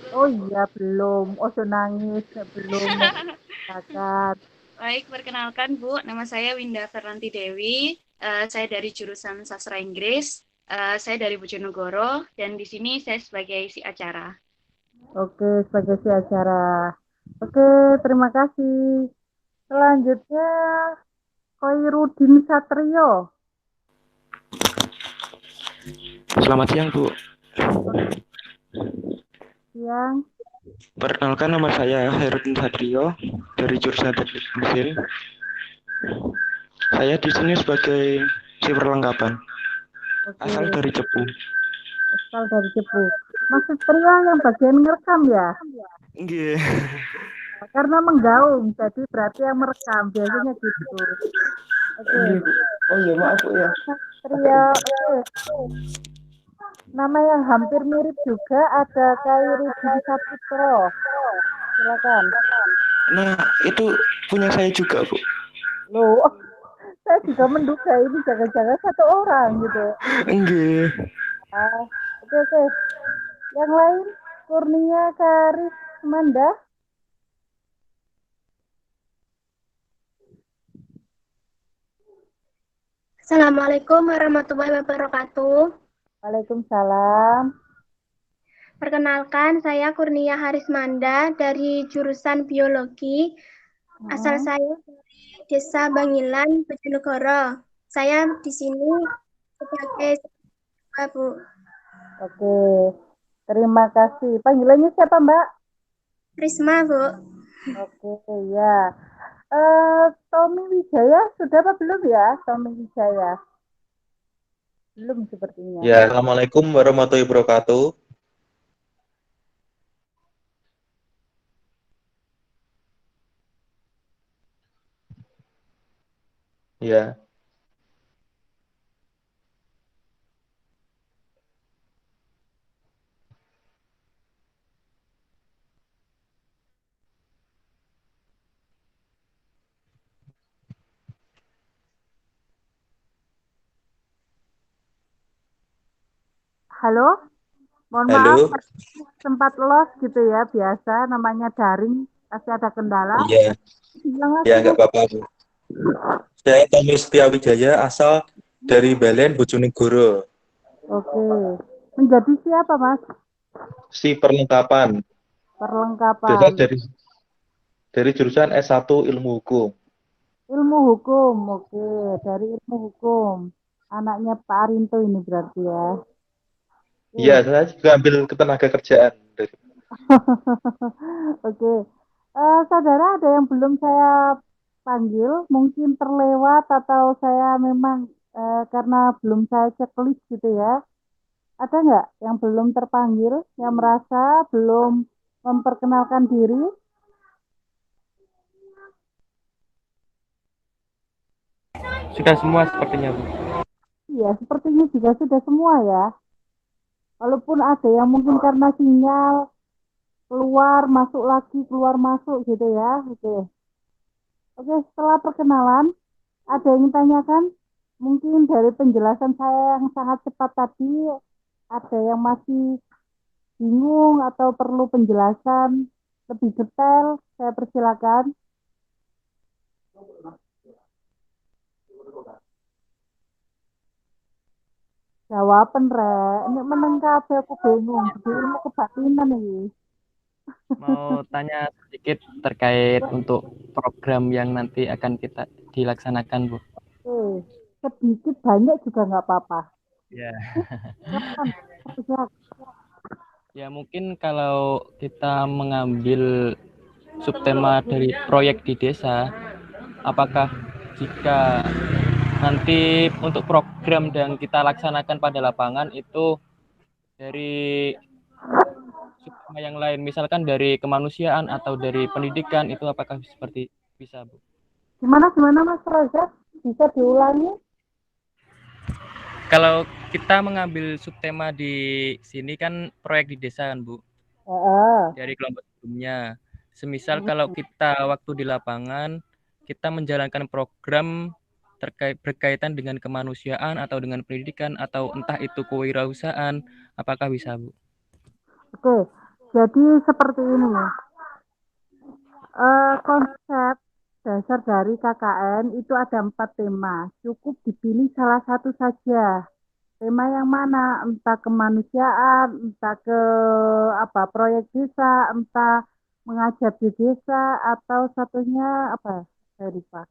B: Oh iya, belum. Oh, nangis belum. Silakan.
O: Baik, perkenalkan Bu, nama saya Winda Ferlanti Dewi. Saya dari jurusan Sastra Inggris. Saya dari Bojonegoro dan di sini saya sebagai si acara.
B: Oke, sebagai si acara. Oke, terima kasih. Selanjutnya Koirudin Satrio.
P: Selamat siang, Bu.
B: Siang.
P: Perkenalkan, nama saya Herudin Satrio dari jurusan Teknik Mesin. Saya di sini sebagai si perlengkapan.
B: Oke.
P: Asal dari Cepu.
B: Asal dari Cepu. Mas Satrio yang bagian ngerekam ya?
P: Nggih.
B: Karena menggaung, jadi berarti yang merekam. Biasanya gitu. Oke.
P: Oh iya, maaf Bu ya.
B: Satrio, oke. Nama yang hampir mirip juga ada Kairudin Saputro. Silakan.
P: Nah, itu punya saya juga, Bu.
B: Loh, saya juga menduga ini jangan-jangan satu orang gitu.
P: Nggih.
B: Oke, oke. Yang lain, Kurnia Karismanda.
F: Assalamualaikum warahmatullahi wabarakatuh.
B: Waalaikumsalam.
F: Perkenalkan, saya Kurnia Harismanda dari jurusan Biologi. Asal saya dari Desa Bangilan, Bojonegoro. Saya di sini sebagai Bu.
B: Oke, terima kasih. Panggilannya siapa, Mbak?
F: Risma, Bu.
B: Oke, ya. Tommy Wijaya sudah apa belum ya? Tommy Wijaya. Belum sepertinya.
Q: Ya, Assalamualaikum warahmatullahi wabarakatuh. Ya.
B: Halo? Mohon
Q: Halo.
B: maaf, sempat lost gitu ya, biasa namanya daring, pasti ada kendala.
Q: Iya.
B: Bilang lagi,
Q: Ya,
B: Bu.
Q: nggak apa-apa, Bu. Saya Tommy Setiawijaya, asal dari Balen, Bojonegoro.
B: Oke. Menjadi siapa, Mas?
Q: Si perlengkapan.
B: Perlengkapan.
Q: Saya dari jurusan S1 Ilmu Hukum.
B: Ilmu hukum, oke. Dari ilmu hukum. Anaknya Pak Arinto ini berarti ya.
Q: Iya, saya juga ambil ketenaga kerjaan.
B: Oke. Saudara, ada yang belum saya panggil, mungkin terlewat atau saya memang karena belum saya checklist gitu ya. Ada nggak yang belum terpanggil, yang merasa belum memperkenalkan diri?
A: Sudah semua sepertinya, Bu.
B: Iya, sepertinya juga sudah semua ya. Walaupun ada yang mungkin karena sinyal keluar masuk lagi keluar masuk gitu ya. Oke. Oke, setelah perkenalan, ada yang ingin tanyakan? Mungkin dari penjelasan saya yang sangat cepat tadi, ada yang masih bingung atau perlu penjelasan lebih detail, saya persilakan. Jawaban, Rek. Ini menengkapi aku bingung. Jadi ilmu kebatinan ini.
A: Mau tanya sedikit terkait untuk program yang nanti akan kita dilaksanakan, Bu.
B: Oke, sedikit banyak juga nggak apa-apa.
A: Ya.
B: Silakan, silakan.
A: Ya, mungkin kalau kita mengambil subtema dari proyek di desa, apakah jika nanti untuk program yang kita laksanakan pada lapangan itu dari subtema yang lain, misalkan dari kemanusiaan atau dari pendidikan, itu apakah seperti bisa, Bu?
B: Gimana Mas Rojak? Bisa diulangi?
A: Kalau kita mengambil subtema di sini kan proyek di desa kan, Bu? Dari kelompok sebelumnya. Semisal kalau kita waktu di lapangan, kita menjalankan program berkaitan dengan kemanusiaan atau dengan pendidikan atau entah itu kewirausahaan, apakah bisa, Bu?
B: Oke, jadi seperti ini. Konsep dasar dari KKN itu ada 4 tema. Cukup dipilih salah satu saja. Tema yang mana? Entah kemanusiaan, entah ke proyek desa, entah mengajar di desa, atau satunya apa? Saya lupa.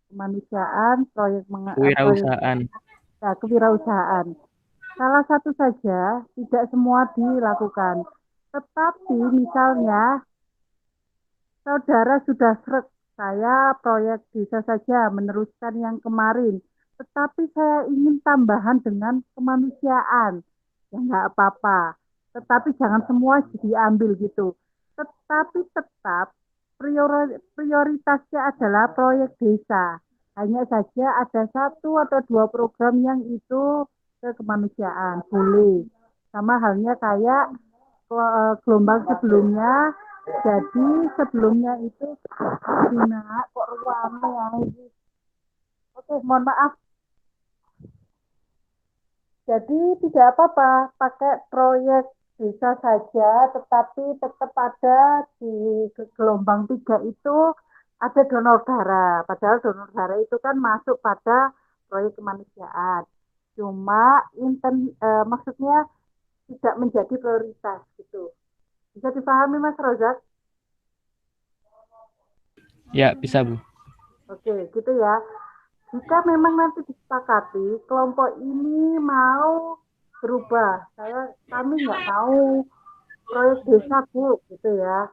B: Kemanusiaan,
A: Kewirausahaan.
B: kewirausahaan. Salah satu saja, tidak semua dilakukan. Tetapi misalnya saudara sudah srek, saya proyek desa saja meneruskan yang kemarin. Tetapi saya ingin tambahan dengan kemanusiaan. Ya nggak apa-apa. Tetapi jangan semua diambil gitu. Tetapi tetap prioritasnya adalah proyek desa. Hanya saja ada 1 atau 2 program yang itu ke kemanusiaan. Boleh. Sama halnya kayak gelombang sebelumnya. Jadi sebelumnya itu kok ruangnya ya. Oke, mohon maaf. Jadi tidak apa-apa pakai proyek desa saja, tetapi tetap ada di gelombang 3 itu ada donor darah. Padahal donor darah itu kan masuk pada proyek kemanusiaan. Cuma maksudnya tidak menjadi prioritas gitu. Bisa dipahami Mas Rozak?
A: Ya, bisa, Bu.
B: Oke, gitu ya. Jika memang nanti disepakati kelompok ini mau berubah, kami nggak mau proyek desa, Bu, gitu ya.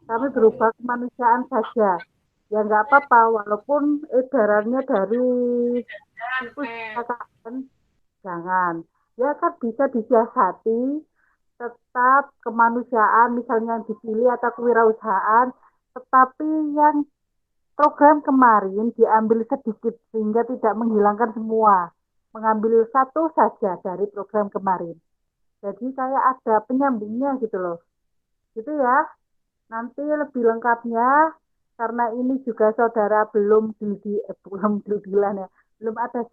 B: Kami berubah kemanusiaan saja. Ya nggak apa-apa, walaupun edarannya dari KKN, jangan. Ya kan bisa disiasati, tetap kemanusiaan misalnya yang dipilih atau kewirausahaan, tetapi yang program kemarin diambil sedikit sehingga tidak menghilangkan semua, mengambil satu saja dari program kemarin. Jadi kayak ada penyambungnya gitu loh, gitu ya. Nanti lebih lengkapnya karena ini juga saudara belum deal-dealan ya, belum ada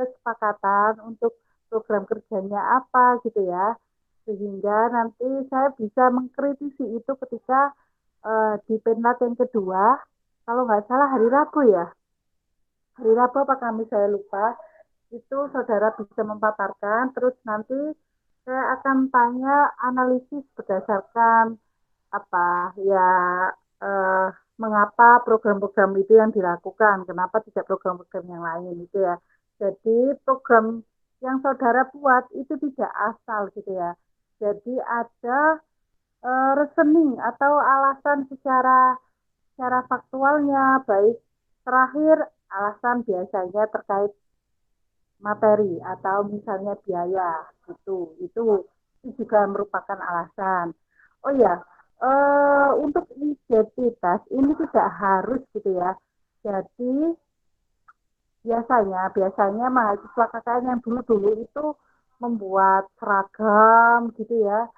B: kesepakatan untuk program kerjanya apa gitu ya. Sehingga nanti saya bisa mengkritisi itu ketika di penlat yang kedua, kalau nggak salah hari Rabu ya. Hari Rabu apa Kamis saya lupa. Itu saudara bisa memaparkan, terus nanti saya akan tanya analisis berdasarkan apa ya mengapa program-program itu yang dilakukan, kenapa tidak program-program yang lain gitu ya. Jadi program yang saudara buat itu tidak asal gitu ya. Jadi ada reasoning atau alasan secara faktualnya, baik terakhir alasan biasanya terkait materi atau misalnya biaya gitu. Itu juga merupakan alasan. Oh ya, untuk identitas ini tidak harus gitu ya. Jadi biasanya mahasiswa KKN yang dulu itu membuat seragam gitu ya,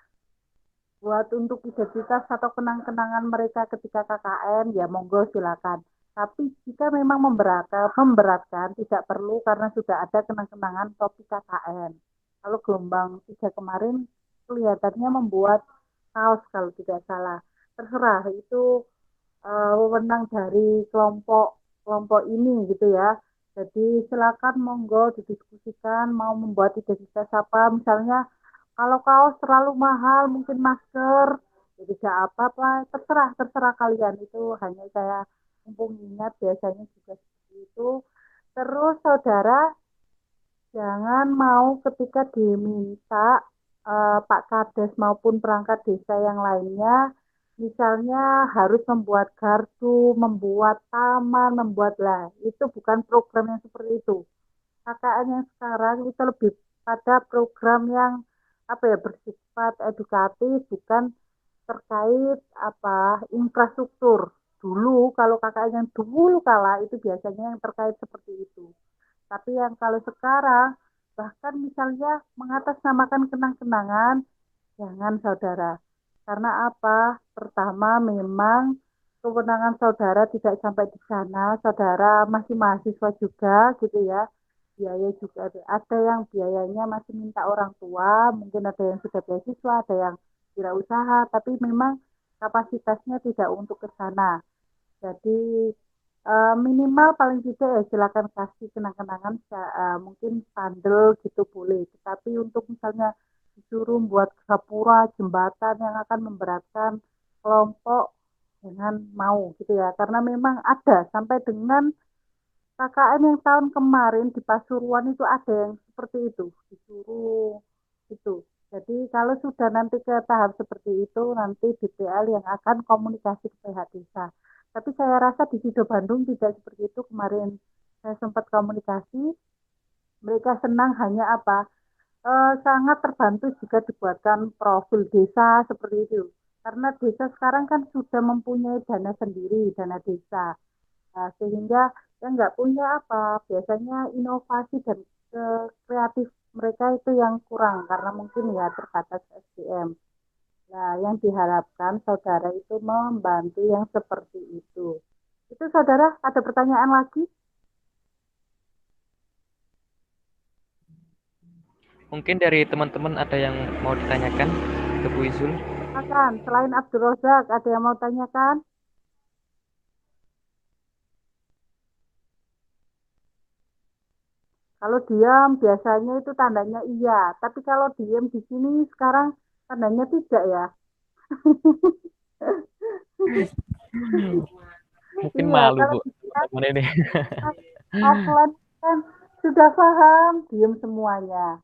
B: buat untuk identitas atau kenang-kenangan mereka ketika KKN, ya monggo silakan. Tapi jika memang memberatkan tidak perlu karena sudah ada kenang-kenangan topik KKN. Kalau gelombang 3 kemarin kelihatannya membuat kaos kalau tidak salah. Terserah itu wewenang dari kelompok ini gitu ya. Jadi silakan monggo didiskusikan mau membuat identitas apa, misalnya kalau kaos terlalu mahal mungkin masker, ya tidak apa-apa, terserah kalian, itu hanya saya mumpung ingat biasanya juga seperti itu. Terus saudara jangan mau ketika diminta Pak Kades maupun perangkat desa yang lainnya, misalnya harus membuat gardu, membuat taman, itu bukan program yang seperti itu. KKN yang sekarang itu lebih pada program yang bersifat edukatif, bukan terkait infrastruktur. Dulu kalau KKN yang dulu kala itu biasanya yang terkait seperti itu. Tapi yang kalau sekarang bahkan misalnya mengatasnamakan kenang-kenangan, jangan saudara. Karena apa? Pertama memang kewenangan saudara tidak sampai di sana, saudara masih mahasiswa juga gitu ya. Biaya juga ada yang biayanya masih minta orang tua, mungkin ada yang sudah beasiswa, ada yang wirausaha, tapi memang kapasitasnya tidak untuk ke sana. Jadi minimal paling tidak ya silakan kasih kenang-kenangan, mungkin sandal gitu boleh. Tetapi untuk misalnya disuruh buat gapura, jembatan yang akan memberatkan kelompok, jangan mau gitu ya. Karena memang ada sampai dengan KKN yang tahun kemarin di Pasuruan itu ada yang seperti itu, disuruh itu. Jadi kalau sudah nanti ke tahap seperti itu, nanti DPL yang akan komunikasi ke pihak desa. Tapi saya rasa di Sido Bandung tidak seperti itu. Kemarin saya sempat komunikasi, mereka senang hanya sangat terbantu jika dibuatkan profil desa seperti itu. Karena desa sekarang kan sudah mempunyai dana sendiri, dana desa. Nah, sehingga yang nggak punya biasanya inovasi dan kreatif mereka itu yang kurang karena mungkin ya terbatas SDM. Nah, yang diharapkan saudara itu membantu yang seperti itu. Itu saudara, ada pertanyaan lagi?
A: Mungkin dari teman-teman ada yang mau ditanyakan ke Bu Izul?
B: Silakan, selain Abdul Rozak, ada yang mau tanyakan? Kalau diam biasanya itu tandanya iya, tapi kalau diam di sini sekarang tandanya tidak ya.
A: Mungkin
B: Iya,
A: malu
B: kalau
A: Bu teman ini.
B: offline kan sudah paham, diam semuanya.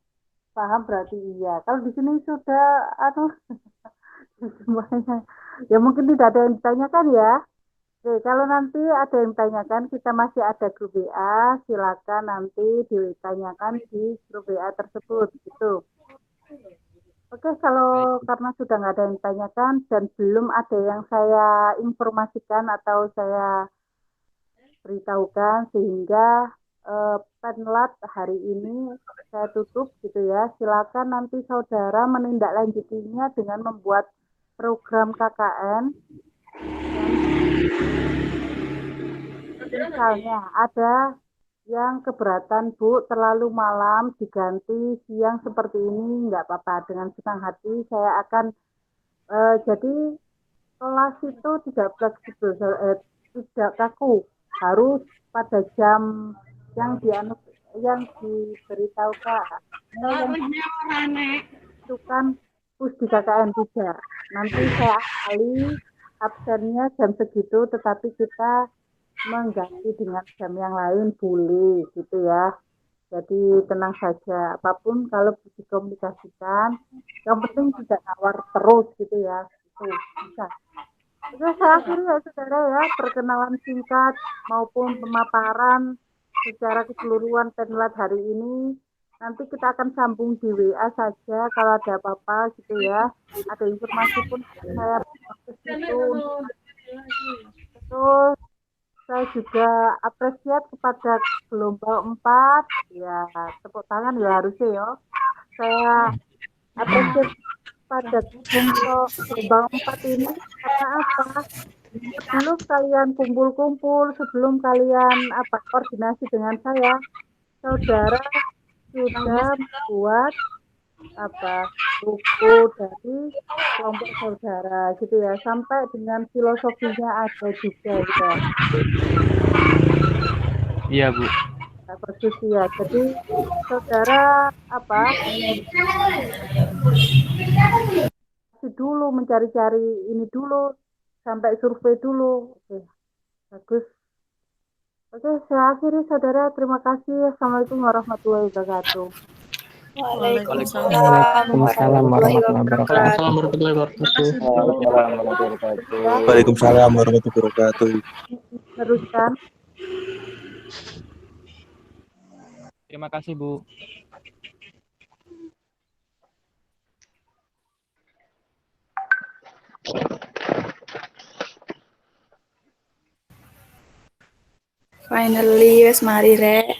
B: Paham berarti iya. Kalau di sini sudah semuanya. Ya mungkin tidak ada yang ditanyakan ya. Oke, kalau nanti ada yang ditanyakan, kita masih ada grup WA, silakan nanti ditanyakan di grup WA tersebut, gitu. Oke, kalau karena sudah nggak ada yang ditanyakan dan belum ada yang saya informasikan atau saya beritahukan, sehingga penlat hari ini saya tutup, gitu ya. Silakan nanti saudara menindaklanjutinya dengan membuat program KKN. Misalnya ada yang keberatan Bu terlalu malam diganti siang seperti ini, nggak apa-apa, dengan senang hati saya akan jadi kelas itu tidak fleksibel, tidak kaku, harus pada jam yang diberitahu Kak. Itu kan di KKN tidak. Nanti saya akali absennya jam segitu, tetapi kita mengganti dengan jam yang lain boleh gitu ya. Jadi tenang saja, apapun kalau dikomunikasikan, yang penting tidak nawar terus gitu ya. Itu bisa. Oke, saya akhiri ya saudara ya, perkenalan singkat maupun pemaparan secara keseluruhan penlat hari ini. Nanti kita akan sambung di WA saja kalau ada apa-apa gitu ya. Ada informasi pun saya ke situ. Terus Saya juga apresiat kepada gelombang 4, ya tepuk tangan ya harusnya ya. Saya apresiat pada gelombang 4 ini karena apa? Sebelum kalian kumpul-kumpul, sebelum kalian koordinasi dengan saya, saudara sudah membuat buku dari kelompok saudara gitu ya, sampai dengan filosofinya ada juga gitu ya.
A: Iya, Bu.
B: Bagus ya. Jadi saudara dulu mencari-cari ini dulu sampai survei dulu. Oke, bagus. Oke, saya akhiri saudara. Terima kasih. Assalamualaikum warahmatullahi wabarakatuh.
R: Waalaikumsalam warahmatullahi wabarakatuh.
Q: Waalaikumsalam warahmatullahi wabarakatuh.
B: Teruskan.
A: Terima kasih, Bu.
R: Finally, wes mari rek.